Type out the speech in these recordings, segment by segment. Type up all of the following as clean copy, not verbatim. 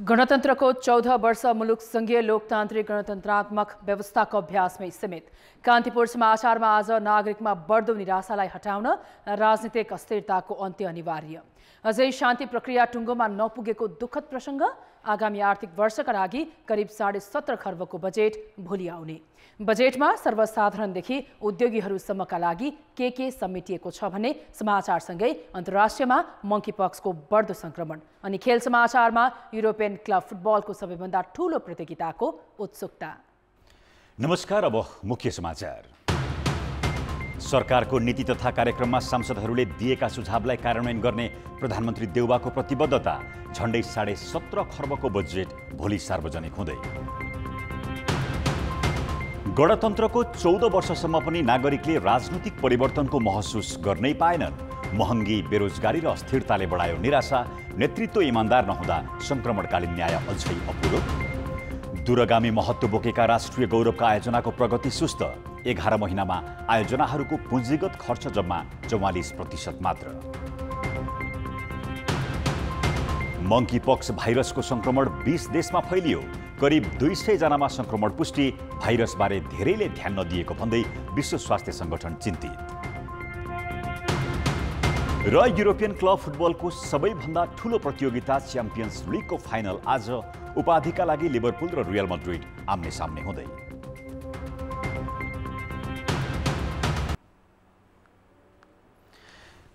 गणतन्त्रको 14 वर्ष मुलुक संघीय लोकतान्त्रिक गणतन्त्रात्मक व्यवस्थाको अभ्यासमै सीमित। कान्तिपुर समाचारमा आज नागरिकमा बढ्दो निराशालाई हटाउन राजनीतिक अस्थिरताको अन्त्य अनिवार्य। अझै शान्ति प्रक्रिया टुङ्गोमा नपुगेको दुःखद प्रसङ्ग। आगामी आर्थिक वर्षका लागि करिब 17.5 खर्बको बजेट भोलि आउने। बजेटमा सर्वसाधारणदेखि उद्योगीहरूसम्मका लागि के समेटिएको छ भने समाचारसँगै अन्तर्राष्ट्रियमा मंकीपक्सको बढ्दो संक्रमण अनि खेल समाचारमा युरोपियन क्लब फुटबलको सबैभन्दा ठूलो प्रतियोगिताको उत्सुकता। नमस्कार, अब मुख्य समाचार। सरकारको नीति तथा कार्यक्रममा सांसदहरूले दिएका सुझावलाई कार्यान्वयन गर्ने प्रधानमन्त्री देउबाको प्रतिबद्धता। झण्डै 17.5 खर्बको बजेट भोलि सार्वजनिक हुँदै। गणतन्त्रको 14 वर्षसम्म पनि नागरिकले राजनीतिक परिवर्तनको महसुस गर्नै पाएनन्। महँगी, बेरोजगारी र अस्थिरताले बढायो निराशा। नेतृत्व इमान्दार नहुँदा संक्रमणकालीन न्याय अझै अपुरो। दूरगामी महत्त्व बोकेका राष्ट्रिय गौरवका आयोजनाको प्रगति सुस्त। 11 महिनामा आयोजनाहरूको पुँजीगत खर्च जम्मा 44% मात्र। मंकीपक्स भाइरसको संक्रमण 20 देशमा फैलियो। करिब 200 जनामा संक्रमण पुष्टि। भाइरसबारे धेरैले ध्यान नदिएको भन्दै विश्व स्वास्थ्य संगठन चिन्तित। र युरोपियन क्लब फुटबलको सबैभन्दा ठूलो प्रतियोगिता च्याम्पियन्स लिगको फाइनल आज। उपाधिका लागि लिभरपुल र रियल मैड्रिड आम्ने सामने हुँदै।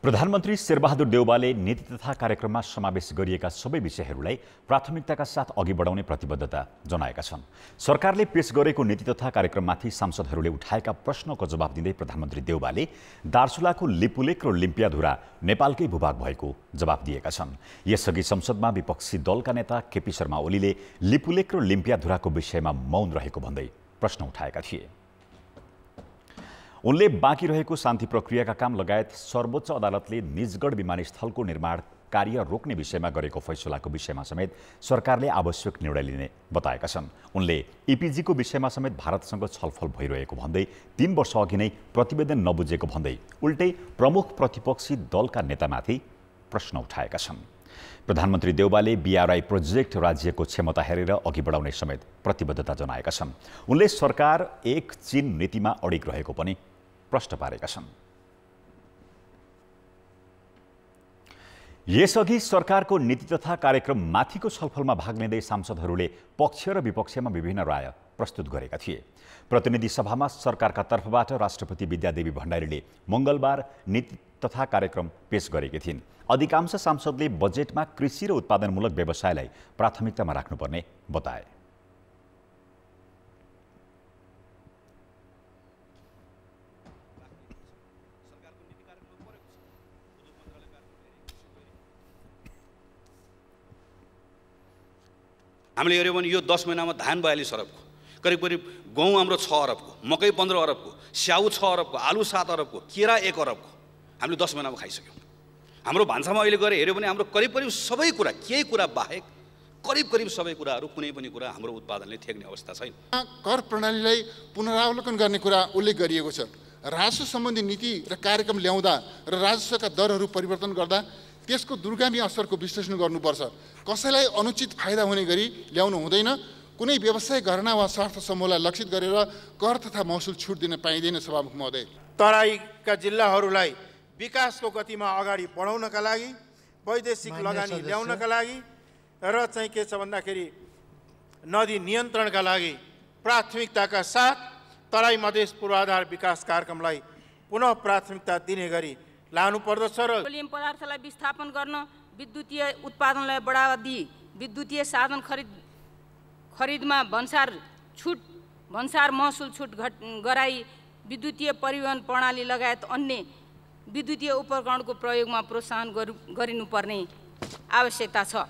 प्रधानमन्त्री शेरबहादुर देउबाले नीति तथा कार्यक्रममा समावेश गरिएका सबै विषयहरूलाई प्राथमिकताका साथ अघि बढाउने प्रतिबद्धता जनाएका छन्। सरकारले पेश गरेको नीति तथा कार्यक्रममाथि सांसदहरूले उठाएका प्रश्नको जवाब दिँदै प्रधानमन्त्री देउबाले दार्चुलाको लिपुलेक र लिम्पियाधुरा नेपालकै भूभाग भएको जवाब दिएका छन्। यसअघि संसदमा विपक्षी दलका नेता केपी शर्मा ओलीले लिपुलेक र लिम्पियाधुराको विषयमा मौन रहेको भन्दै प्रश्न उठाएका थिए। उनले बाँकी रहेको शान्ति प्रक्रियाका काम लगायत सर्वोच्च अदालतले निजगढ विमानस्थलको निर्माण कार्य रोक्ने विषयमा गरेको फैसलाको विषयमा समेत सरकारले आवश्यक निर्णय लिने बताएका छन्। उनले इपिजीको विषयमा समेत भारतसँग छलफल भइरहेको भन्दै 3 वर्ष अघि नै प्रतिवेदन नबुझेको भन्दै उल्टै प्रमुख प्रतिपक्षी दलका नेतामाथि प्रश्न उठाएका छन्। प्रधानमन्त्री देउबाले बीआरआई प्रोजेक्ट राज्यको क्षमता हेरेर अघि बढाउने समेत प्रतिबद्धता जनाएका छन्। उनले सरकार एक चीन नीतिमा अडिग रहेको पनि प्रश्न पारेका छन्। यसअघि सरकारको नीति तथा कार्यक्रम माथिको छलफलमा भाग लिँदै सांसदहरूले पक्ष र विपक्षमा विभिन्न राय प्रस्तुत गरेका थिए। प्रतिनिधि सभामा सरकारका तर्फबाट राष्ट्रपति विद्यादेवी भण्डारीले मंगलबार नीति तथा कार्यक्रम पेश गरेकी थिइन्। अधिकांश सांसदले बजेटमा कृषि र उत्पादनमूलक व्यवसायलाई प्राथमिकतामा राख्नुपर्ने बताए। हामीले हेऱ्यौँ भने यो 10 महिनामा धान 42 अरबको, करिब गहुँ हाम्रो 6 अरबको, मकै 15 अरबको, स्याउ 6 अरबको, आलु 7 अरबको, केरा 1 अरबको हामीले 10 महिनामा खाइसक्यौँ। हाम्रो भान्सामा अहिले गएर हेऱ्यो भने हाम्रो करिब सबै कुरा, केही कुरा बाहेक करिब सबै कुराहरू, कुनै पनि कुरा हाम्रो उत्पादनले थ्याक्ने अवस्था छैन। कर प्रणालीलाई पुनरावलोकन गर्ने कुरा उल्लेख गरिएको छ। राजस्व सम्बन्धी नीति र कार्यक्रम ल्याउँदा र राजस्वका दरहरू परिवर्तन गर्दा त्यसको दूरगामी असरको विश्लेषण गर्नुपर्छ। कसैलाई अनुचित फाइदा हुने गरी ल्याउनु हुँदैन। कुनै व्यवसाय घरना वा स्वार्थ समूहलाई लक्षित गरेर कर तथा महसुल छुट दिन पाइँदैन। सभामुख महोदय, तराईका जिल्लाहरूलाई विकासको गतिमा अगाडि बढाउनका लागि, वैदेशिक लगानी ल्याउनका लागि र चाहिँ के छ भन्दाखेरि नदी नियन्त्रणका लागि प्राथमिकताका साथ तराई मधेस पूर्वाधार विकास कार्यक्रमलाई पुनः प्राथमिकता दिने गरी लानु पर्दछ। र पेट्रोलियम पदार्थलाई विस्थापन गर्न, विद्युतीय उत्पादनलाई बढावा दिई विद्युतीय साधन खरिदमा भन्सार महसुल छुट गराई विद्युतीय परिवहन प्रणाली लगायत अन्य विद्युतीय उपकरणको प्रयोगमा प्रोत्साहन गरिनुपर्ने आवश्यकता छ।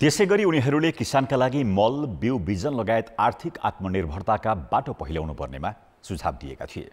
त्यसैगरी उनीहरूले किसानका लागि मल, बिउ, बिजन लगायत आर्थिक आत्मनिर्भरताका बाटो पहिल्याउनु पर्नेमा सुझाव दिएका थिए।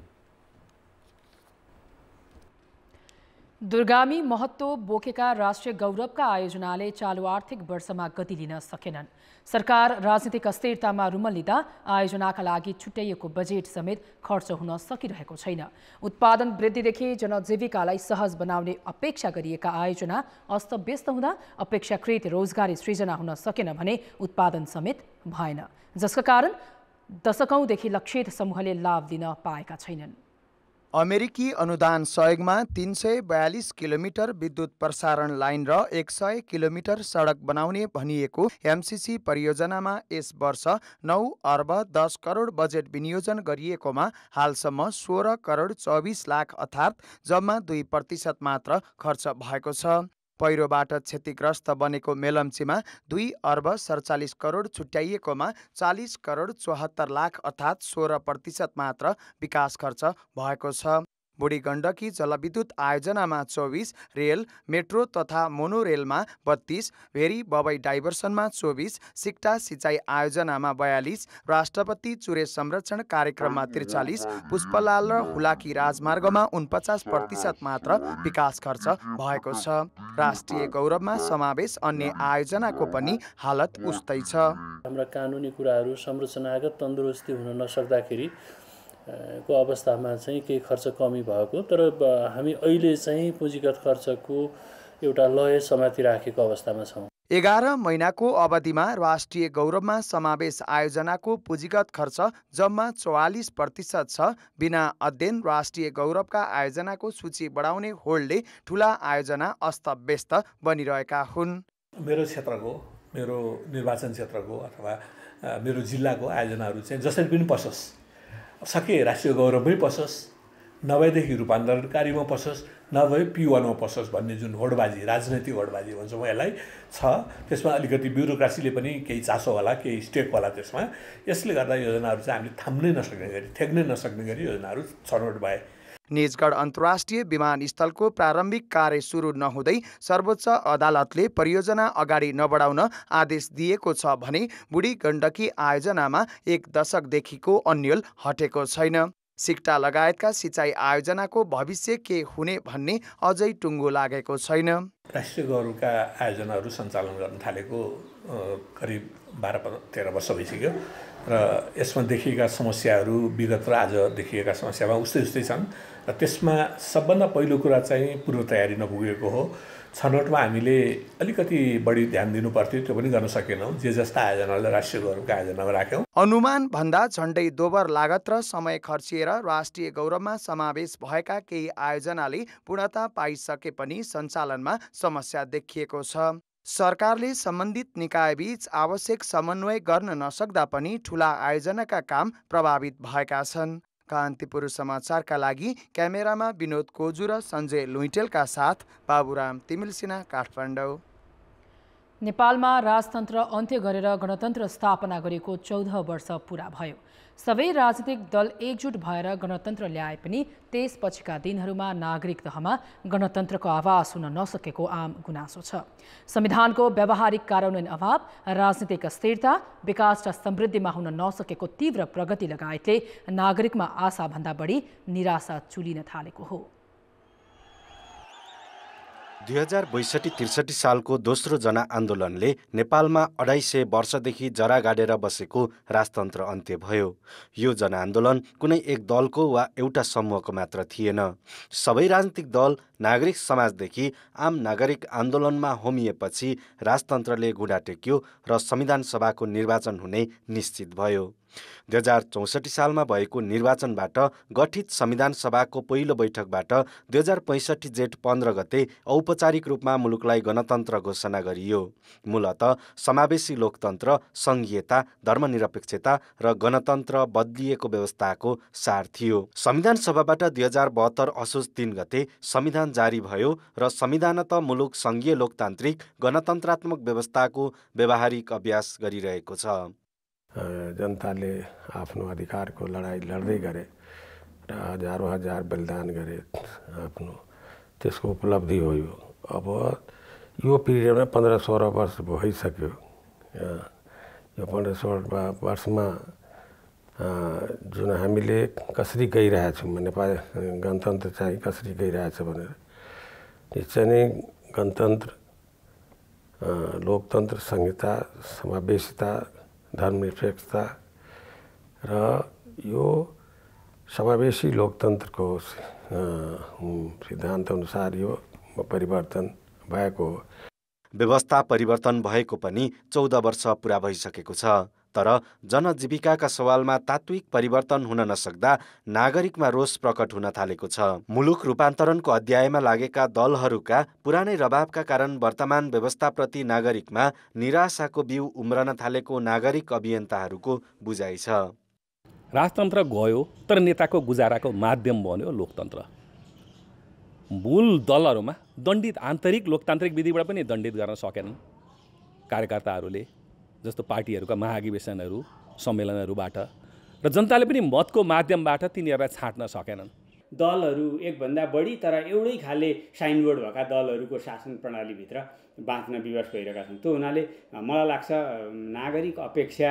दुर्गामी महत्त्व बोकेका राष्ट्रिय गौरवका आयोजनाले चालु आर्थिक वर्षमा गति लिन सकेनन्। सरकार राजनीतिक अस्थिरतामा रुमल लिँदा आयोजनाका लागि छुट्याइएको बजेट समेत खर्च हुन सकिरहेको छैन। उत्पादन वृद्धिदेखि जनजीविकालाई सहज बनाउने अपेक्षा गरिएका आयोजना अस्तव्यस्त हुँदा अपेक्षाकृत रोजगारी सृजना हुन सकेन भने उत्पादन समेत भएन, जसका कारण दशकौंदेखि लक्षित समूहले लाभ लिन पाएका छैनन्। अमेरिकी अनुदान सहयोगमा 342 किलोमिटर विद्युत प्रसारण लाइन र 100 किलोमिटर सडक बनाउने भनिएको एमसीसी परियोजनामा यस वर्ष 9 अर्ब 10 करोड बजेट विनियोजन गरिएकोमा हालसम्म 16 करोड 24 लाख अर्थात् जम्मा 2% मात्र खर्च भएको छ। पहिरोबाट क्षतिग्रस्त बनेको मेलम्चीमा 2 अर्ब 47 करोड छुट्याइएकोमा 40 करोड 74 लाख अर्थात् 16% मात्र विकास खर्च भएको छ। बुढी गण्डकी जलविद्युत आयोजनामा 24, रेल, मेट्रो तथा मोनोरेलमा 32, भेरी बबई डाइभर्सनमा 24, सिक्टा सिँचाइ आयोजनामा 42, राष्ट्रपति चुरे संरक्षण कार्यक्रममा 43, पुष्पलाल र हुलाकी राजमार्गमा 49% मात्र विकास खर्च भएको छ। राष्ट्रिय गौरवमा समावेश अन्य आयोजनाको पनि हालत उस्तै छ। हाम्रा कानुनी कुराहरू संरचनागत तन्दुरुस्ती हुन नसक्दाखेरि को अवस्थामा चाहिँ केही खर्च कमी भएको, तर हामी अहिले चाहिँ पुँजीगत खर्चको एउटा लय समाति राखेको अवस्थामा छौँ। 11 महिनाको अवधिमा राष्ट्रिय गौरवमा समावेश आयोजनाको पुँजीगत खर्च जम्मा 44% छ। बिना अध्ययन राष्ट्रिय गौरवका आयोजनाको सूची बढाउने होडले ठूला आयोजना अस्तव्यस्त बनिरहेका हुन्। मेरो क्षेत्रको, मेरो निर्वाचन क्षेत्रको अथवा मेरो जिल्लाको आयोजनाहरू चाहिँ जसरी पनि पसोस्, सके राष्ट्रिय गौरवमै पसोस्, नभएदेखि रूपान्तरणकारीमा पसोस्, नभए P1मा पसोस् भन्ने जुन होडबाजी, राजनैतिक होडबाजी भन्छ म यसलाई छ। त्यसमा अलिकति ब्युरोक्रासीले पनि केही चासो होला, केही स्टेक होला त्यसमा। यसले गर्दा योजनाहरू चाहिँ हामीले थाम्नै नसक्ने गरी, थ्याक्नै नसक्ने गरी योजनाहरू छनौट भए। निजगढ अन्तर्राष्ट्रिय विमानस्थलको प्रारम्भिक कार्य सुरु नहुँदै सर्वोच्च अदालतले परियोजना अगाडि नबढाउन आदेश दिएको छ भने बुढी गण्डकी आयोजनामा 1 दशकदेखिको अन्यल हटेको छैन। सिक्टा लगायतका सिँचाइ आयोजनाको भविष्य के हुने भन्ने अझै टुङ्गो लागेको छैन। राष्ट्रिय गौरवका आयोजनाहरू सञ्चालन गर्न थालेको करिब 12-13 वर्ष भइसक्यो र यसमा देखिएका समस्याहरू विगत र आज देखिएका समस्यामा उस्तै छन् र त्यसमा सबभन्दा पहिलो कुरा चाहिँ पूर्व तयारी नपुगेको हो। छनौटमा हामीले अलिकति बढी ध्यान दिनु पर्थ्यो, त्यो पनि गर्न सकेनौँ। जे जस्ता आयोजनालाई राष्ट्रिय गौरवका आयोजनामा राख्यौँ। अनुमान भन्दा झण्डै दोबर लागत र समय खर्चिएर राष्ट्रिय गौरवमा समावेश भएका केही आयोजनाले पूर्णता पाइसके पनि सञ्चालनमा समस्या देखिएको छ। सरकारले सम्बन्धित निकायबीच आवश्यक समन्वय गर्न नसक्दा पनि ठूला आयोजनाका काम प्रभावित भएका छन्। कान्तिपुर समाचारका लागि क्यामेरामा विनोद कोजु र सञ्जय लुइटेलका साथ बाबुराम तिमिलसिना, काठमाडौँ। नेपालमा राजतन्त्र अन्त्य गरेर गणतन्त्र स्थापना गरेको 14 वर्ष पूरा भयो। सबै राजनीतिक दल एकजुट भएर गणतन्त्र ल्याए पनि त्यसपछिका दिनहरूमा नागरिक तहमा गणतन्त्रको आवाज हुन नसकेको आम गुनासो छ। संविधानको व्यावहारिक कार्यान्वयन अभाव, राजनीतिक अस्थिरता, विकास र समृद्धिमा हुन नसकेको तीव्र प्रगति लगायतले नागरिकमा आशाभन्दा बढी निराशा चुलिन थालेको हो। 2062-63 सालको दोस्रो जनआन्दोलनले नेपालमा 250 वर्षदेखि जरा गाडेर बसेको राजतन्त्र अन्त्य भयो। यो जनआन्दोलन कुनै एक दलको वा एउटा समूहको मात्र थिएन। सबै राजनीतिक दल, नागरिक समाजदेखि आम नागरिक आन्दोलनमा होमिएपछि राजतन्त्रले घुँडा टेक्यो र संविधान सभाको निर्वाचन हुने निश्चित भयो। 2064 सालमा भएको निर्वाचनबाट गठित संविधान सभाको पहिलो बैठकबाट 2065 जेठ 15 गते औपचारिक रूपमा मुलुकलाई गणतन्त्र घोषणा गरियो। मूलतः समावेशी लोकतन्त्र, संघीयता, धर्मनिरपेक्षता र गणतन्त्र बदलिएको व्यवस्थाको सार थियो। संविधान सभाबाट 2072 असोज 3 गते संविधान जारी भयो र संविधानतः मुलुक संघीय लोकतान्त्रिक गणतन्त्रात्मक व्यवस्थाको व्यावहारिक अभ्यास गरिरहेको छ। जनताले आफ्नो अधिकारको लडाइँ लड्दै गरे र हजार बलिदान गरे आफ्नो, त्यसको उपलब्धि हो यो। अब यो पिरियडमा 15-16 वर्ष भइसक्यो। यो 15-16 वर्षमा जुन हामीले कसरी गइरहेछौँ, नेपाल गणतन्त्र चाहिँ कसरी गइरहेछ भनेर निश्चय नै गणतन्त्र, लोकतन्त्र, संहिता, समावेशिता, धर्मनिरपेक्षता र यो समावेशी लोकतन्त्रको सिद्धान्त अनुसार यो परिवर्तन भएको हो। व्यवस्था परिवर्तन भएको पनि 14 वर्ष पुरा भइसकेको छ, तर जनजीविकाका सवालमा तात्विक परिवर्तन हुन नसक्दा नागरिकमा रोष प्रकट हुन थालेको छ। मुलुक रूपान्तरणको अध्यायमा लागेका दलहरूका पुरानै रवाबका कारण वर्तमान व्यवस्थाप्रति नागरिकमा निराशाको बिउ उम्रन थालेको नागरिक अभियन्ताहरूको बुझाइ छ। राजतन्त्र गयो तर नेताको गुजाराको माध्यम बन्यो लोकतन्त्र। मूल दलहरूमा दण्डित आन्तरिक लोकतान्त्रिक विधिबाट पनि दण्डित गर्न सकेनन् कार्यकर्ताहरूले, जस्तो पार्टीहरूका महाधिवेशनहरू सम्मेलनहरूबाट, र जनताले पनि मतको माध्यमबाट तिनीहरूलाई छाँट्न सकेनन्। दलहरू एकभन्दा बढी तर एउटै खाले साइनबोर्ड भएका दलहरूको शासन प्रणालीभित्र बाँच्न विवश भइरहेका छन्। त्यो हुनाले मलाई लाग्छ नागरिक अपेक्षा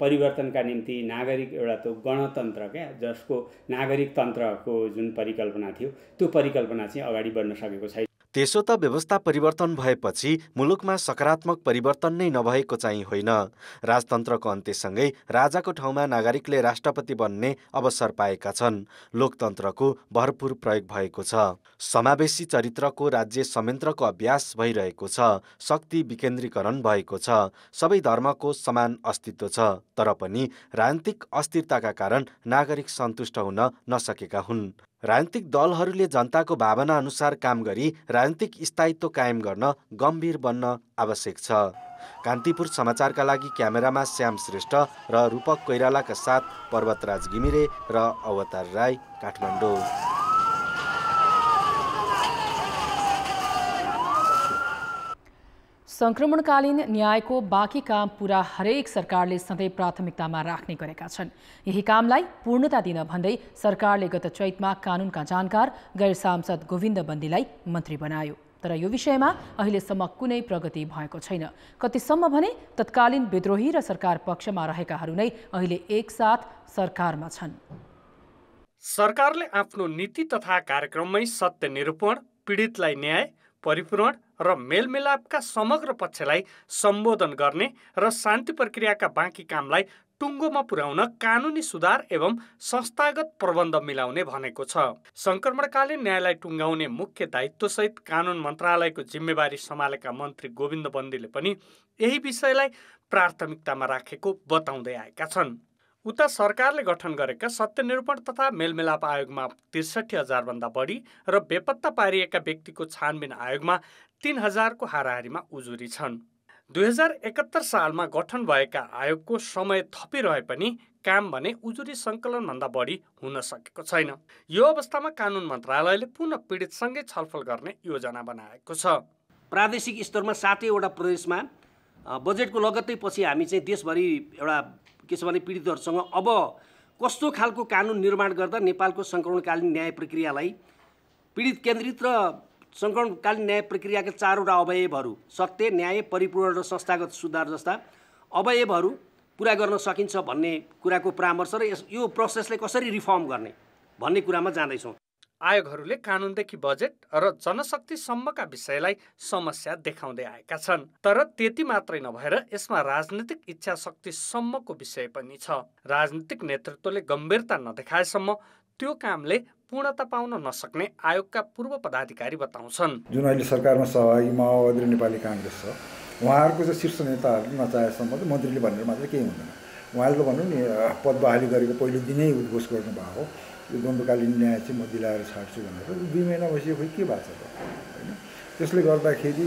परिवर्तनका निम्ति नागरिक एउटा त्यो गणतन्त्र जसको नागरिक तन्त्रको जुन परिकल्पना थियो त्यो परिकल्पना चाहिँ अगाडि बढ्न सकेको छैन। त्यसो त व्यवस्था परिवर्तन भएपछि मुलुकमा सकारात्मक परिवर्तन नै नभएको चाहिँ होइन। राजतन्त्रको अन्त्यसँगै राजाको ठाउँमा नागरिकले राष्ट्रपति बन्ने अवसर पाएका छन्। लोकतन्त्रको भरपूर प्रयोग भएको छ। समावेशी चरित्रको राज्य संयन्त्रको अभ्यास भइरहेको छ। शक्ति विकेन्द्रीकरण भएको छ। सबै धर्मको समान अस्तित्व छ। तर पनि राजनीतिक अस्थिरताका कारण नागरिक सन्तुष्ट हुन नसकेका हुन्। राजनीतिक दलहरूले जनताको भावना अनुसार काम गरी राजनीतिक स्थायित्व कायम गर्न गम्भीर बन्न आवश्यक छ। कान्तिपुर समाचारका लागि क्यामेरामा श्याम श्रेष्ठ र रूपक कोइरालाका साथ पर्वतराज घिमिरे र अवतार राई, काठमाडौँ। संक्रमणकालीन न्यायको बाँकी काम पूरा हरेक सरकारले सधैँ प्राथमिकतामा राख्ने गरेका छन्। यही कामलाई पूर्णता दिन भन्दै सरकारले गत चैतमा कानुनका जानकार गैर सांसद गोविन्द बन्दीलाई मन्त्री बनायो। तर यो विषयमा अहिलेसम्म कुनै प्रगति भएको छैन। कतिसम्म भने तत्कालीन विद्रोही र सरकार पक्षमा रहेकाहरू नै अहिले एकसाथ सरकारमा छन्। सरकारले आफ्नो नीति तथा कार्यक्रममै सत्य निरूपण, पीडितलाई न्याय, परिपूरण र मेलमिलापका समग्र पक्षलाई सम्बोधन गर्ने र शान्ति प्रक्रियाका बाँकी कामलाई टुङ्गोमा पुर्याउन कानुनी सुधार एवं संस्थागत प्रबन्ध मिलाउने भनेको छ। संक्रमणकालीन न्यायलाई टुङ्गाउने मुख्य दायित्वसहित कानुन मन्त्रालयको जिम्मेवारी सम्हालेका मन्त्री गोविन्द बन्दीले पनि यही विषयलाई प्राथमिकतामा राखेको बताउँदै आएका छन्। उता सरकारले गठन गरेका सत्य निरूपण तथा मेलमिलाप आयोगमा 63,000 भन्दा बढी र बेपत्ता पारिएका व्यक्तिको छानबिन आयोगमा 3,000 को हाराहारीमा उजुरी छन्। 2071 सालमा गठन भएका आयोगको समय थपिरहे पनि काम भने उजुरी सङ्कलनभन्दा बढी हुन सकेको छैन। यो अवस्थामा कानुन मन्त्रालयले पुनः पीडितसँगै छलफल गर्ने योजना बनाएको छ। प्रादेशिक स्तरमा 7वटा प्रदेशमा बजेटको लगत्तै पछि हामी चाहिँ देशभरि एउटा के छ भने पीडितहरूसँग अब कस्तो खालको कानुन निर्माण गर्दा नेपालको संक्रमणकालीन न्याय प्रक्रियालाई पीडित केन्द्रित र संक्रमणकालीन न्याय प्रक्रियाका 4वटा अवयवहरू सत्य, न्याय, परिपूर्ण र संस्थागत सुधार जस्ता अवयवहरू पुरा गर्न सकिन्छ भन्ने कुराको परामर्श र यो प्रोसेसलाई कसरी रिफर्म गर्ने भन्ने कुरामा जाँदैछौँ। आयोगहरूले कानुनदेखि बजेट र जनशक्तिसम्मका विषयलाई समस्या देखाउँदै आएका छन्। तर त्यति मात्रै नभएर यसमा राजनीतिक इच्छा शक्तिसम्मको विषय पनि छ। राजनीतिक नेतृत्वले गम्भीरता नदेखाएसम्म त्यो कामले पूर्णता पाउन नसक्ने आयोगका पूर्व पदाधिकारी बताउँछन्। जुन अहिले सरकारमा सहभागी माओवादी र नेपाली काङ्ग्रेस छ, उहाँहरूको चाहिँ शीर्ष नेताहरूले नचाहेसम्म त मन्त्रीले भनेर मात्रै केही हुँदैन। उहाँले त भन्नु नि पद बहाली गरेको पहिलो दिनै उद्घोष गर्नुभएको यो द्वन्द्वकालीन न्याय चाहिँ म दिलाएर छाड्छु भनेर 2 महिना भइसक्यो, खोइ के भएको छ त होइन। त्यसले गर्दाखेरि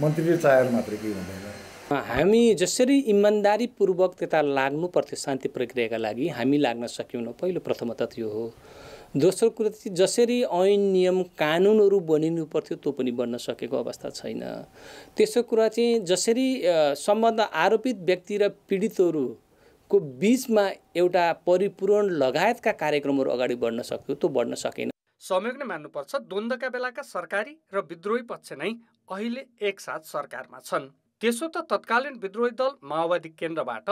मन्त्रीले चाहेर मात्रै केही हुँदैन। हामी जसरी इमान्दारीपूर्वक त्यता लाग्नु पर्थ्यो शान्ति प्रक्रियाका लागि, हामी लाग्न सक्यौँ। पहिलो प्रथमतः त्यो हो। दोस्रो कुरा चाहिँ जसरी ऐन नियम कानुनहरू बनिनु पर्थ्यो त्यो पनि बन्न सकेको अवस्था छैन। तेस्रो कुरा चाहिँ जसरी सम्बन्ध आरोपित व्यक्ति र पीडितहरूको बीचमा एउटा परिपूरण लगायतका कार्यक्रमहरू अगाडि बढ्न सक्थ्यो त्यो बढ्न सकेन। संयोग नै मान्नुपर्छ द्वन्द्वका बेलाका सरकारी र विद्रोही पक्ष नै अहिले एकसाथ सरकारमा छन्। त्यसो त तत्कालीन विद्रोही दल माओवादी केन्द्रबाट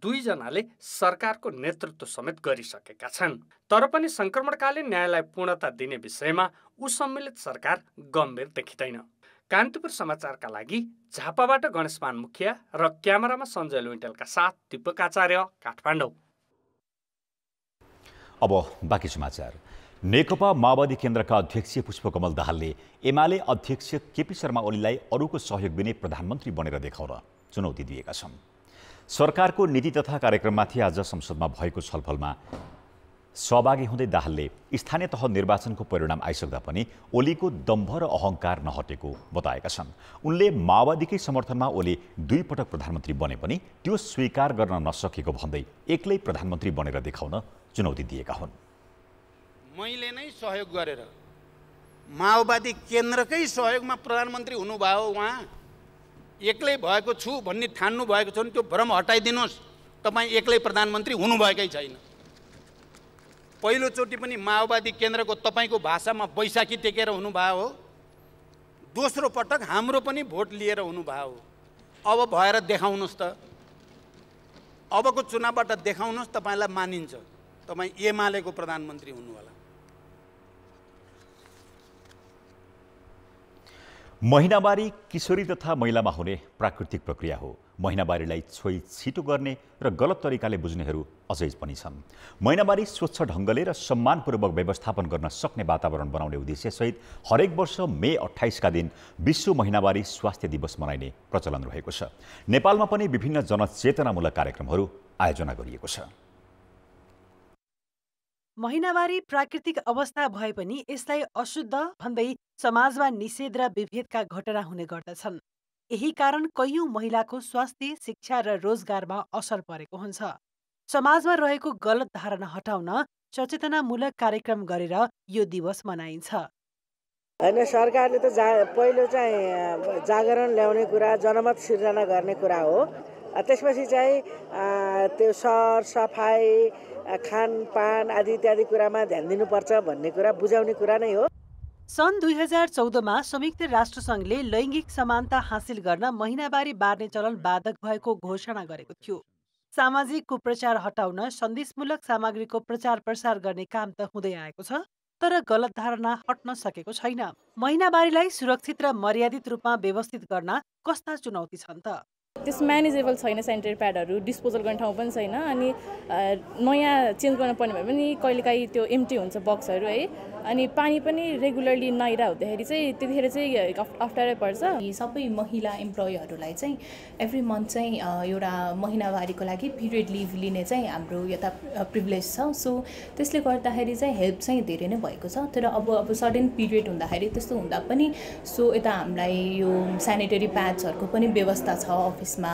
2 जनाले सरकारको नेतृत्व समेत गरिसकेका छन्। तर पनि संक्रमणकालीन न्यायलाई पूर्णता दिने विषयमा सम्मिलित सरकार गम्भीर देखिँदैन। कान्तिपुर समाचारका लागि झापाबाट गणेशमान मुखिया र क्यामेरामा सञ्जय लुइटेलका साथ दीपक आचार्य, काठमाडौँ। अब बाँकी समाचार। नेकपा माओवादी केन्द्रका अध्यक्ष पुष्पकमल दाहालले एमाले अध्यक्ष केपी शर्मा ओलीलाई अरूको सहयोग बिनै प्रधानमन्त्री बनेर देखाउन चुनौती दिएका छन्। सरकारको नीति तथा कार्यक्रममाथि आज संसदमा भएको छलफलमा सहभागी हुँदै दाहालले स्थानीय तह निर्वाचनको परिणाम आइसक्दा पनि ओलीको दम्भ र अहङ्कार नहटेको बताएका छन्। उनले माओवादीकै समर्थनमा ओली 2 पटक प्रधानमन्त्री बने पनि त्यो स्वीकार गर्न नसकेको भन्दै एक्लै प्रधानमन्त्री बनेर देखाउन चुनौती दिएका हुन्। मैले नै सहयोग गरेर माओवादी केन्द्रकै सहयोगमा प्रधानमन्त्री हुनुभयो, उहाँ एक्लै भएको छु भन्ने ठान्नु भएको छ भने त्यो भ्रम हटाइदिनुहोस्। तपाईँ एक्लै प्रधानमन्त्री हुनुभएकै छैन। पहिलोचोटि पनि माओवादी केन्द्रको तपाईँको भाषामा बैशाखी टेकेर हुनुभयो हो। दोस्रो पटक हाम्रो पनि भोट लिएर हुनुभयो हो। अब भएर देखाउनुहोस् त। अबको चुनावबाट देखाउनुहोस्, तपाईँलाई मानिन्छ। तपाईँ एमालेको प्रधानमन्त्री हुनुहोला। महिनावारी किशोरी तथा महिलामा हुने प्राकृतिक प्रक्रिया हो। महिनावारीलाई छोई छिटो गर्ने र गलत तरिकाले बुझ्नेहरू अझै पनि छन्। महिनावारी स्वच्छ ढङ्गले र सम्मानपूर्वक व्यवस्थापन गर्न सक्ने वातावरण बनाउने उद्देश्यसहित हरेक वर्ष मे 28 का दिन विश्व महिनावारी स्वास्थ्य दिवस मनाइने प्रचलन रहेको छ। नेपालमा पनि विभिन्न जनचेतनामूलक कार्यक्रमहरू आयोजना गरिएको छ। महिनावारी प्राकृतिक अवस्था भए पनि यसलाई अशुद्ध भन्दै समाजमा निषेध र विभेदका घटना हुने गर्दछन्। यही कारण कैयौं महिलाको स्वास्थ्य, शिक्षा र रोजगारमा असर परेको हुन्छ। समाजमा रहेको गलत धारणा हटाउन सचेतनामूलक कार्यक्रम गरेर यो दिवस मनाइन्छ। हैन, सरकारले त पहिलो चाहिँ जागरण ल्याउने कुरा, जनमत सिर्जना गर्ने कुरा हो। त्यसपछि चाहिँ त्यो सर सफाई, खानपान आदि इत्यादि कुरामा ध्यान दिनुपर्छ भन्ने कुरा बुझाउने कुरा नै हो। सन् 2014मा संयुक्त राष्ट्रसङ्घले लैङ्गिक समानता हासिल गर्न महिनावारी बार्ने चलन बाधक भएको घोषणा गरेको थियो। सामाजिक कुप्रचार हटाउन सन्देशमूलक सामग्रीको प्रचार प्रसार गर्ने काम त हुँदै आएको छ, तर गलत धारणा हट्न सकेको छैन। महिनावारीलाई सुरक्षित र मर्यादित रूपमा व्यवस्थित गर्न कस्ता चुनौती छन् त? त्यस म्यानेजेबल छैन, सेनिटरी प्याडहरू डिस्पोजल गर्ने ठाउँ पनि छैन। अनि नयाँ चेन्ज गर्न पर्ने भए पनि कहिलेकाहीँ त्यो एम्टी हुन्छ बक्सहरू है। अनि पानी पनि रेगुलरली नआइरह हुँदाखेरि चाहिँ त्यतिखेर चाहिँ अप्ठ्यारै पर्छ। सबै महिला इम्प्लोइहरूलाई चाहिँ एभ्री मन्थ चाहिँ एउटा महिनावारीको लागि पिरियड लिभ लिने चाहिँ हाम्रो यता प्रिभिलेज छ। सो त्यसले गर्दाखेरि चाहिँ हेल्प चाहिँ धेरै नै भएको छ। तर अब सडन पिरियड हुँदाखेरि त्यस्तो हुँदा पनि सो यता हामीलाई यो सेनिटरी प्याड्सहरूको पनि व्यवस्था छ अफिसमा।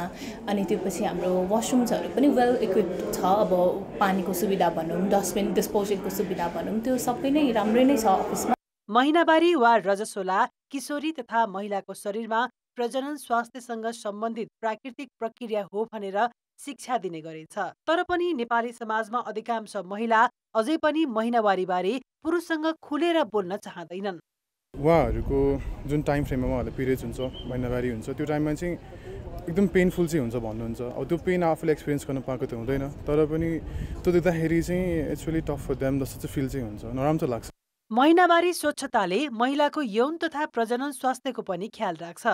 अनि त्यसपछि हाम्रो वासरुम्सहरू पनि वेल इक्विप्ड छ। अब पानीको सुविधा भनौँ, डस्टबिन डिस्पोजलको सुविधा भनौँ, त्यो सबै नै राम्रो नै छ अफिसमा। महिनावारी वा रजस्वला किशोरी तथा महिलाको शरीरमा प्रजनन स्वास्थ्यसँग सम्बन्धित प्राकृतिक प्रक्रिया हो भनेर शिक्षा दिने गरिन्छ। तर पनि नेपाली समाजमा अधिकांश महिला अझै पनि महिनावारीबारे पुरुषसँग खुलेर बोल्न चाहँदैनन्। उहाँहरूको जुन टाइम फ्रेममा उहाँहरूले पिरियड्स हुन्छ, महिनावारी हुन्छ, त्यो टाइममा चाहिँ एकदम पेनफुल चाहिँ हुन्छ भन्नुहुन्छ। अब त्यो पेन आफूले एक्सपिरियन्स गर्न पाएको त हुँदैन, तर पनि त्यो देख्दाखेरि चाहिँ it's really tough for them जस्तो चाहिँ फिल चाहिँ हुन्छ, नराम्रो लाग्छ। महिनावारी स्वच्छताले महिलाको यौन तथा प्रजनन स्वास्थ्यको पनि ख्याल राख्छ।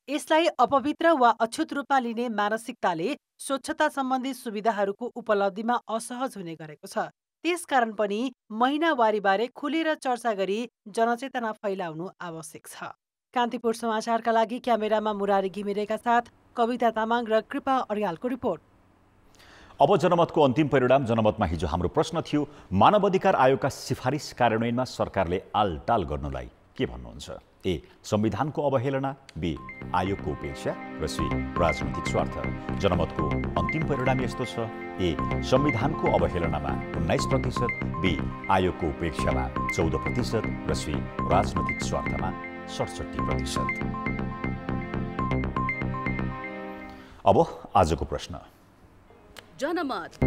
यसलाई अपवित्र वा अछुत रूपमा लिने मानसिकताले स्वच्छता सम्बन्धी सुविधाहरूको उपलब्धिमा असहज हुने गरेको छ। त्यसकारण पनि महिनावारीबारे खुलेर चर्चा गरी जनचेतना फैलाउनु आवश्यक छ। कान्तिपुर समाचारका लागि क्यामेरामा मुरारी घिमिरेका साथ कविता तामाङ र कृपा अर्यालको रिपोर्ट। अब जनमतको अन्तिम परिणाम। जनमतमा हिजो हाम्रो प्रश्न थियो, मानव अधिकार आयोगका सिफारिस कार्यान्वयनमा सरकारले आलटाल गर्नुलाई के भन्नुहुन्छ? ए. संविधानको अवहेलना, बी. आयोगको उपेक्षा र सी. राजनैतिक स्वार्थ। जनमतको अन्तिम परिणाम यस्तो छ, ए. संविधानको अवहेलनामा 19%, बी. आयोगको उपेक्षामा 14% र सी. राजनैतिक स्वार्थमा 67%। अब आजको प्रश्न। जनमत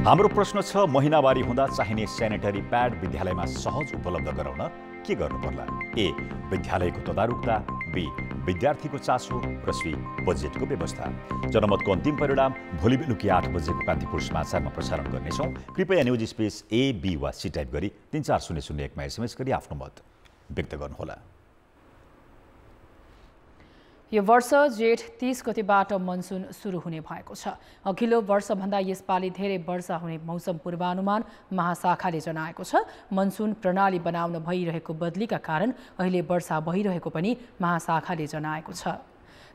हाम्रो प्रश्न छ, महिनावारी हुँदा चाहिने सेनिटरी प्याड विद्यालयमा सहज उपलब्ध गराउन के गर्नु पर्ला? ए. विद्यालयको तदारुकता, बी. विद्यार्थीको चासो कृषि बजेटको व्यवस्था। जनमतको अन्तिम परिणाम भोलि बेलुकी 8 बजेको कान्तिपुर समाचारमा प्रसारण गर्नेछौँ। कृपया न्युज स्पेस A, B वा C टाइप गरी 34001 मा SMS गरी आफ्नो मत व्यक्त गर्नुहोला। यो वर्ष जेठ 30 गतिबाट मनसुन सुरु हुने भएको छ। अघिल्लो वर्षभन्दा यसपालि धेरै वर्षा हुने मौसम पूर्वानुमान महाशाखाले जनाएको छ। मनसुन प्रणाली बनाउन भइरहेको बदलीका कारण अहिले वर्षा भइरहेको पनि महाशाखाले जनाएको छ।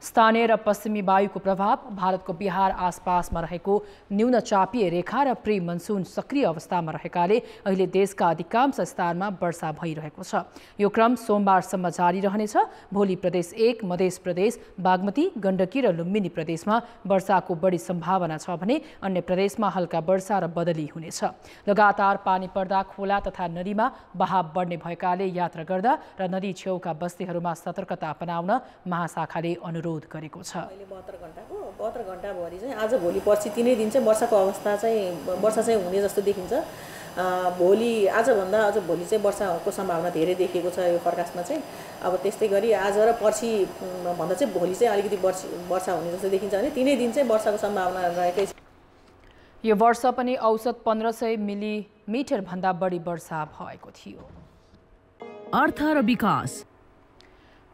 स्थानीय र पश्चिमी वायुको प्रभाव, भारतको बिहार आसपासमा रहेको न्यून चापीय रेखा र प्री मनसुन सक्रिय अवस्थामा रहेकाले अहिले देशका अधिकांश स्थानमा वर्षा भइरहेको छ। यो क्रम सोमबारसम्म जारी रहनेछ। भोलि प्रदेश 1, मध्य प्रदेश, बागमती, गण्डकी र लुम्बिनी प्रदेशमा वर्षाको बढी सम्भावना छ भने अन्य प्रदेशमा हल्का वर्षा र बदली हुनेछ। लगातार पानी पर्दा खोला तथा नदीमा बहाव बढ्ने भएकाले यात्रा गर्दा र नदी छेउका बस्तीहरूमा सतर्कता अपनाउन महाशाखाले अनुरोध गरेको छ। अहिले 72 घण्टाभरि चाहिँ आज भोलि पर्सि 3 दिन चाहिँ वर्षाको अवस्था चाहिँ वर्षा चाहिँ हुने जस्तो देखिन्छ। भोलि आजभन्दा अझ भोलि चाहिँ वर्षाको सम्भावना धेरै देखिएको छ यो फोरकास्टमा चाहिँ। अब त्यस्तै गरी आज र पर्सि भन्दा चाहिँ भोलि चाहिँ अलिकति वर्षा हुने जस्तो देखिन्छ भने 3 दिन चाहिँ वर्षाको सम्भावना रहेकै छ। यो वर्ष पनि औसत 1500 मिलिमिटर भन्दा बढी वर्षा भएको थियो। अर्थ र विकास।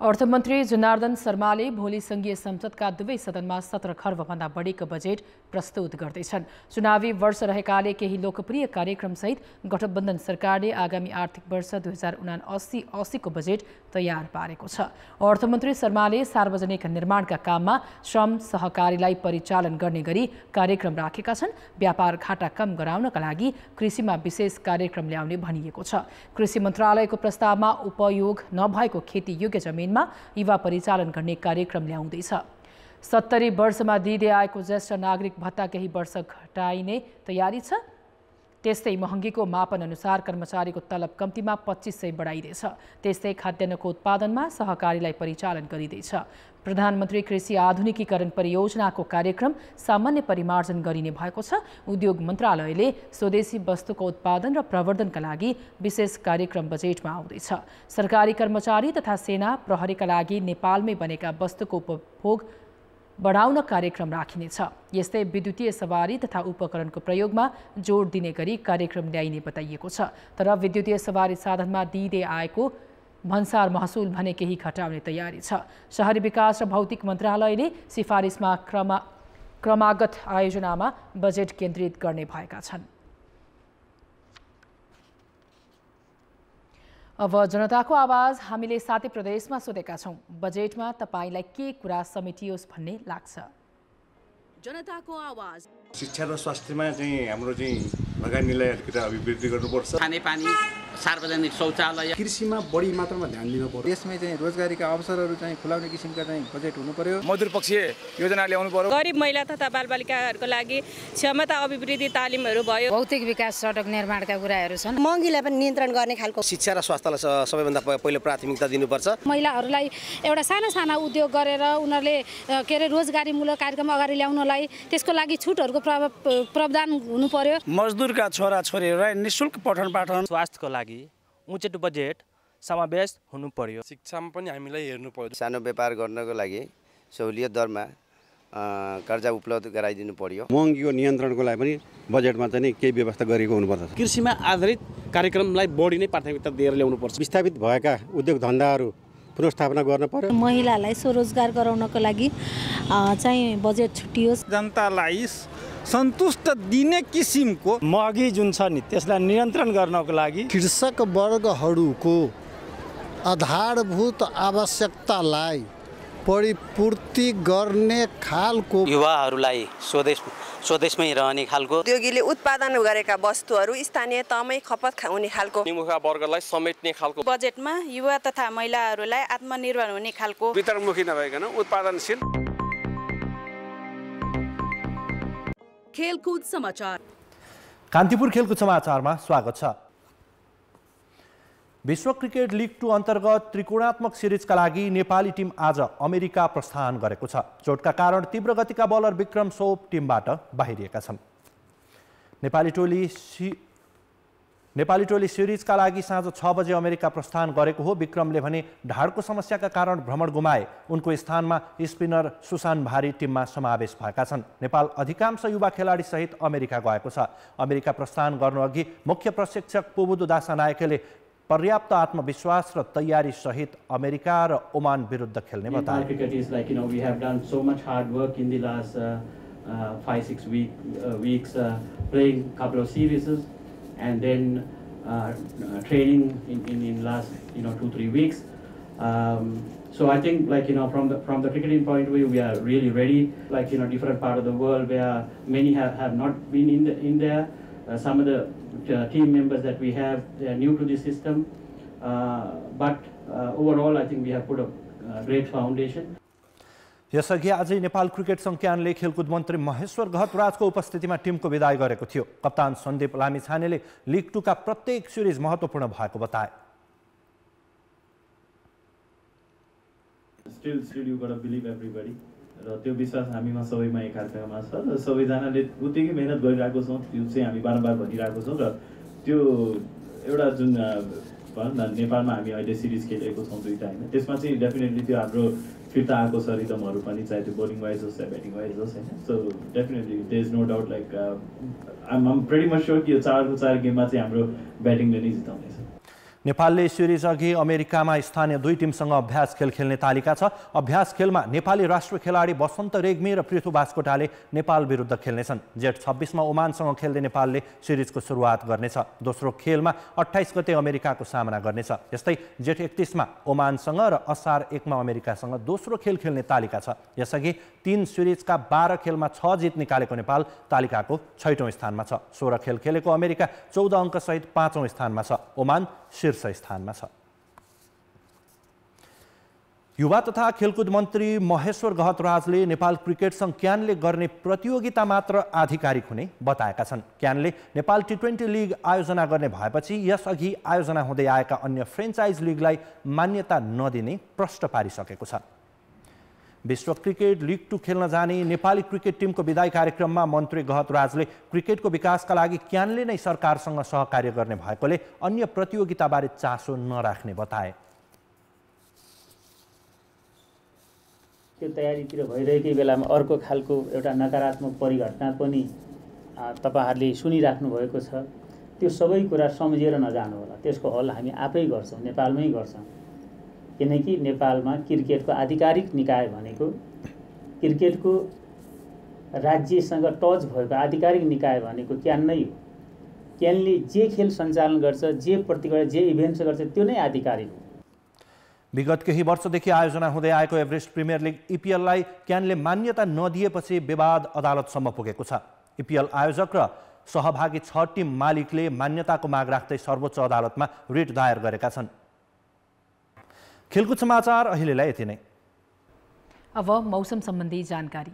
अर्थमन्त्री जनार्दन शर्माले भोलि संघीय संसदका दुवै सदनमा 17 खर्बभन्दा बढीको बजेट प्रस्तुत गर्दैछन्। चुनावी वर्ष रहेकाले केही लोकप्रिय कार्यक्रमसहित गठबन्धन सरकारले आगामी आर्थिक वर्ष 2079-80 को बजेट तयार पारेको छ। अर्थमन्त्री शर्माले सार्वजनिक निर्माणका काममा श्रम सहकारीलाई परिचालन गर्ने गरी कार्यक्रम राखेका छन्। व्यापार घाटा कम गराउनका लागि कृषिमा विशेष कार्यक्रम ल्याउने भनिएको छ। कृषि मन्त्रालयको प्रस्तावमा उपयोग नभएको खेती योग्य जमिन युवा परिचालन गर्ने कार्यक्रम ल्याउँदैछ। 70 वर्षमा दिँदै आएको ज्येष्ठ नागरिक भत्ता केही वर्ष घटाइने तयारी छ। त्यस्तै महँगीको मापन अनुसार कर्मचारीको तलब कम्तीमा 2500 बढाइँदैछ। त्यस्तै खाद्यान्नको उत्पादनमा सहकारीलाई परिचालन गरिँदैछ। प्रधानमन्त्री कृषि आधुनिकीकरण परियोजनाको कार्यक्रम सामान्य परिमार्जन गरिने भएको छ। उद्योग मन्त्रालयले स्वदेशी वस्तुको उत्पादन र प्रवर्धनका लागि विशेष कार्यक्रम बजेटमा आउँदैछ। सरकारी कर्मचारी तथा सेना प्रहरीका लागि नेपालमै बनेका वस्तुको उपभोग बढाउन कार्यक्रम राखिनेछ। यस्तै विद्युतीय सवारी तथा उपकरणको प्रयोगमा जोड दिने गरी कार्यक्रम ल्याइने बताइएको छ। तर विद्युतीय सवारी साधनमा दिँदै आएको भन्सार महसुल भने केही घटाउने तयारी छ। शहरी विकास र भौतिक मन्त्रालयले सिफारिसमा क्रमागत आयोजनामा बजेट केन्द्रित गर्ने भएका छन्। अब जनताको आवाज हामीले 7 प्रदेशमा सोधेका छौँ। बजेटमा तपाईलाई के कुरा समेटियोस् भन्ने लाग्छ? जनताको आवाज। शिक्षा र स्वास्थ्यमा चाहिँ हाम्रो चाहिँ लगानीलाई अलिकति अभिवृद्धि गर्नुपर्छ। खानेपानी, सार्वजनिक शौचालय, कृषिमा बढी मात्रामा ध्यान दिनु पर्यो। देशमै चाहिँ रोजगारीका अवसरहरू चाहिँ खुलाउने किसिमका चाहिँ बजेट हुनु पर्यो। मजदुरपक्षीय योजना ल्याउनु पर्यो। गरिब महिला तथा बालबालिकाहरूको लागि क्षमता अभिवृद्धि तालिमहरू भयो। भौतिक विकास, सडक निर्माणका कुराहरू छन्। महँगीलाई पनि नियन्त्रण गर्ने खालको शिक्षा र स्वास्थ्यलाई सबैभन्दा पहिलो प्राथमिकता दिनुपर्छ। महिलाहरूलाई एउटा साना उद्योग गरेर उनीहरूले के अरे रोजगारीमूलक कार्यक्रम अगाडि ल्याउनलाई त्यसको लागि छुटहरूको प्रावधान हुनु पर्यो। मजदुरका छोराछोरीहरूलाई निःशुल्क पठन पाठन, स्वास्थ्यको लागि उचित बजेट समावेश हुनु पर्यो। शिक्षामा पनि हामीलाई हेर्नु पर्यो। सानो व्यापार गर्नको लागि सहुलियत दरमा कर्जा उपलब्ध गराइदिनु पर्यो। महँगीको नियन्त्रणको लागि पनि बजेटमा चाहिँ केही व्यवस्था गरेको हुनुपर्छ। कृषिमा आधारित कार्यक्रमलाई बढी नै प्राथमिकता दिएर ल्याउनु पर्छ। विस्थापित भएका उद्योग धन्दाहरू पुनर्स्थापना गर्न पर्यो। महिलालाई स्वरोजगार गराउनको लागि चाहिँ बजेट छुटियोस्। जनतालाई सन्तुष्ट दिने किसिमको महँगी जुन छ नि त्यसलाई नियन्त्रण गर्नको लागि कृषक वर्गहरूको आधारभूत आवश्यकतालाई परिपूर्ति गर्ने खालको युवाहरूलाई स्वदेशमै रहने खालको उद्योगीले उत्पादन गरेका वस्तुहरू स्थानीय तहमै खपत हुने खालको निमुखा वर्गलाई समेट्ने खालको बजेटमा युवा तथा महिलाहरूलाई आत्मनिर्भर हुने खालको वितरणमुखी नभइकन उत्पादनशील। खेलकुद समाचार। कान्तिपुर खेलकुद समाचारमा स्वागत छ। विश्व क्रिकेट लिग 2 अन्तर्गत त्रिकोणात्मक सिरिजका लागि नेपाली टिम आज अमेरिका प्रस्थान गरेको छ। चोटका कारण तीव्र गतिका बलर विक्रम सोप टिमबाट बाहिरिएका छन्। नेपाली टोली नेपाली टोली सिरिजका लागि साँझ 6 बजे अमेरिका प्रस्थान गरेको हो। विक्रमले भने ढाडको समस्याका कारण भ्रमण गुमाए। उनको स्थानमा स्पिनर सुशान भारी टिममा समावेश भएका छन्। नेपाल अधिकांश युवा खेलाडी सहित अमेरिका गएको छ। अमेरिका प्रस्थान गर्नुअघि मुख्य प्रशिक्षक पुबुदु दासानायकेले पर्याप्त आत्मविश्वास र तयारी सहित अमेरिका र ओमान विरुद्ध खेल्ने बताए। Cricket is like, we have done so much hard work in the last 5-6 weeks, playing couple of series and then training in last 2-3 weeks. So I think from the cricketing point of view, we are really ready. Different part of the world where many have not been in there. Some of the team members that we have, they are new to the system. But overall, I think we have put a great foundation. यसअघि आजै Nepal cricket संज्ञानले खेलकुद मन्त्री महेश्वर घतराजको उपस्थितिमा टिमको विदाई गरेको थियो। कप्तान सन्दीप लामिछानेले लिग 2 का प्रत्येक सिरिज महत्त्वपूर्ण भएको बताए। Still you gotta believe everybody. र त्यो विश्वास हामीमा सबैमा एकार्कामा छ र सबैजनाले उत्तिकै मेहनत गरिरहेको छौँ। त्यो चाहिँ हामी बारम्बार भनिरहेको छौँ र त्यो एउटा जुन नेपालमा हामी अहिले सिरिज खेलेको छौँ 2 टा हैन, त्यसमा चाहिँ डेफिनेटली त्यो हाम्रो फिर्ता आएको छ रिदमहरू पनि, चाहे त्यो बोलिङ वाइज होस् या ब्याटिङ वाइज होस् हैन। So definitely there is no doubt I'm pretty much sure कि यो 4 गेममा चाहिँ हाम्रो ब्याटिङले नै जिताउनेछ। नेपालले सिरिज अघि अमेरिकामा स्थानीय 2 टिमसँग अभ्यास खेल खेल्ने तालिका छ। अभ्यास खेलमा नेपाली राष्ट्रिय खेलाडी बसन्त रेग्मी र पृथु बास्कोटाले नेपाल विरुद्ध खेल्नेछन्। जेठ 26 मा ओमानसँग खेल्दै नेपालले सिरिजको सुरुवात गर्नेछ। दोस्रो खेलमा 28 गते अमेरिकाको सामना गर्नेछ। यस्तै जेठ 31 मा ओमानसँग र असार 1 मा अमेरिकासँग दोस्रो खेल खेल्ने तालिका छ। यसअघि 3 सिरिजका 12 खेलमा 6 जित निकालेको नेपाल तालिकाको 6औं स्थानमा छ। 16 खेल खेलेको अमेरिका 14 अङ्क सहित 5औं स्थानमा छ। ओमान शीर्ष स्थानमा छ। युवा तथा खेलकुद मन्त्री महेश्वर घतराजले नेपाल क्रिकेट संघ क्यानले गर्ने प्रतियोगिता मात्र आधिकारिक हुने बताएका छन्। क्यानले नेपाल T20 लिग आयोजना गर्ने भएपछि यसअघि आयोजना हुँदै आएका अन्य फ्रेन्चाइज लिगलाई मान्यता नदिने प्रश्न पारिसकेको छ। विश्व क्रिकेट लिग 2 खेल्न जाने नेपाली क्रिकेट टिमको विदाई कार्यक्रममा मन्त्री घतराजले क्रिकेटको विकासका लागि क्यानले नै सरकारसँग सहकार्य गर्ने भएकोले अन्य प्रतियोगिताबारे चासो नराख्ने बताए। त्यो तयारीतिर भइरहेकै बेलामा अर्को खालको एउटा नकारात्मक परिघटना पनि तपाईहरुले सुनिराख्नु भएको छ। त्यो सबै कुरा सम्झेर नजानु होला। त्यसको हल हामी आफै गर्छौं, नेपालमै गर्छौं। किनकि नेपालमा क्रिकेटको आधिकारिक निकाय भनेको क्रिकेटको राज्यसँग टच भएको आधिकारिक निकाय भनेको क्यान नै हो। क्यानले जे खेल सञ्चालन गर्छ, जे प्रतियोगिता, जे इभेन्ट्स गर्छ त्यो नै आधिकारिक हो। विगत केही वर्षदेखि आयोजना हुँदै आएको एभरेस्ट प्रिमियर लिग EPL-लाई क्यानले मान्यता नदिएपछि विवाद अदालतसम्म पुगेको छ। EPL आयोजक र सहभागी 6 टिम मालिकले मान्यताको माग राख्दै सर्वोच्च अदालतमा रिट दायर गरेका छन्। खेलकुद समाचार अहिलेलाई यति नै। अब मौसम सम्बन्धी जानकारी।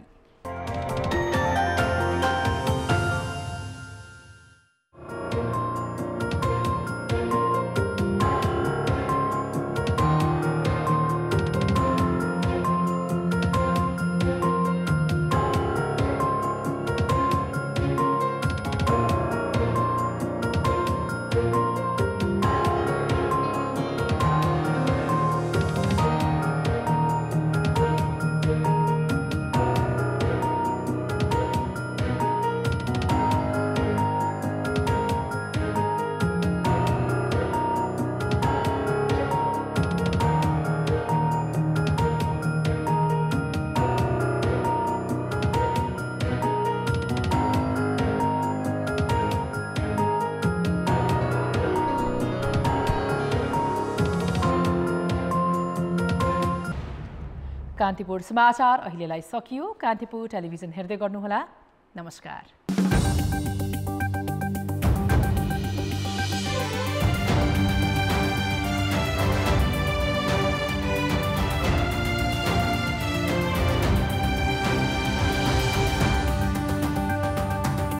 कान्तिपुर समाचार अहिलेलाई सकियो। कान्तिपुर टेलिभिजन हेर्दै गर्नुहोला। नमस्कार।